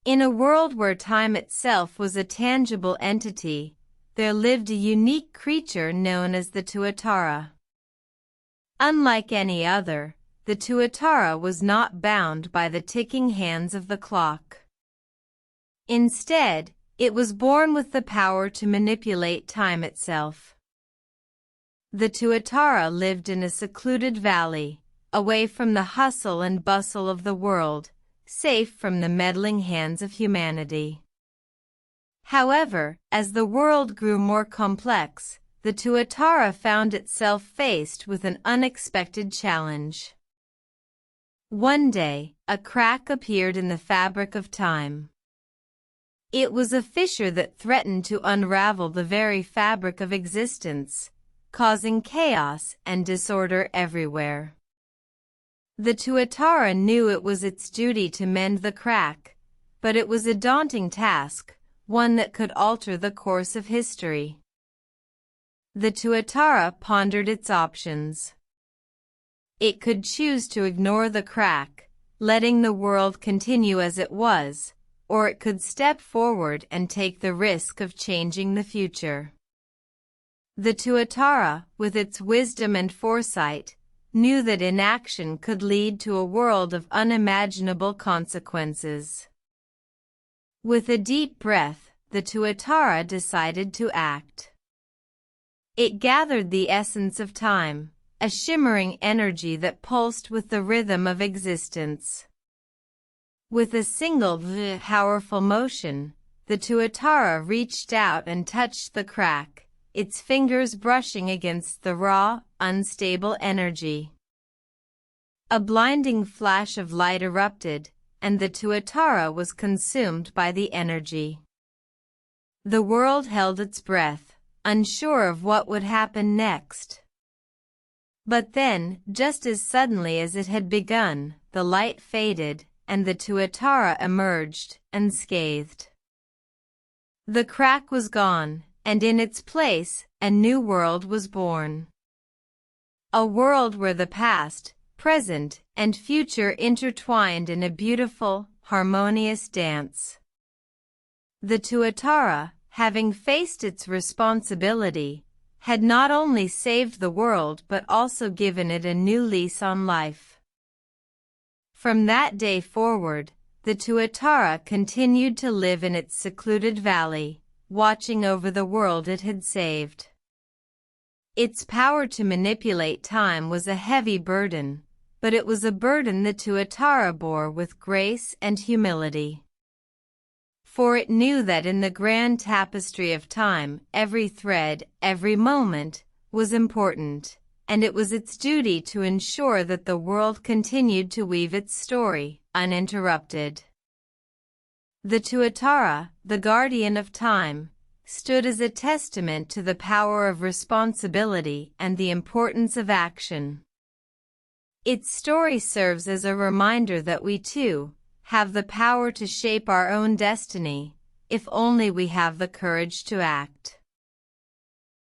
In a world where time itself was a tangible entity, there lived a unique creature known as the Tuatara. Unlike any other, the Tuatara was not bound by the ticking hands of the clock. Instead, it was born with the power to manipulate time itself. The Tuatara lived in a secluded valley, away from the hustle and bustle of the world, safe from the meddling hands of humanity. However, as the world grew more complex, the Tuatara found itself faced with an unexpected challenge. One day, a crack appeared in the fabric of time. It was a fissure that threatened to unravel the very fabric of existence, causing chaos and disorder everywhere. The Tuatara knew it was its duty to mend the crack, but it was a daunting task, one that could alter the course of history. The Tuatara pondered its options. It could choose to ignore the crack, letting the world continue as it was, or it could step forward and take the risk of changing the future. The Tuatara, with its wisdom and foresight, knew that inaction could lead to a world of unimaginable consequences. With a deep breath, the Tuatara decided to act. It gathered the essence of time, a shimmering energy that pulsed with the rhythm of existence. With a single powerful motion, the Tuatara reached out and touched the crack, its fingers brushing against the raw, unstable energy. A blinding flash of light erupted, and the Tuatara was consumed by the energy. The world held its breath, unsure of what would happen next. But then, just as suddenly as it had begun, the light faded, and the Tuatara emerged, unscathed. The crack was gone, and in its place, a new world was born. A world where the past, present, and future intertwined in a beautiful, harmonious dance. The Tuatara, having faced its responsibility, had not only saved the world but also given it a new lease on life. From that day forward, the Tuatara continued to live in its secluded valley, watching over the world it had saved. Its power to manipulate time was a heavy burden, but it was a burden the Tuatara bore with grace and humility. For it knew that in the grand tapestry of time, every thread, every moment, was important, and it was its duty to ensure that the world continued to weave its story, uninterrupted. The Tuatara, the guardian of time, stood as a testament to the power of responsibility and the importance of action. Its story serves as a reminder that we too have the power to shape our own destiny, if only we have the courage to act.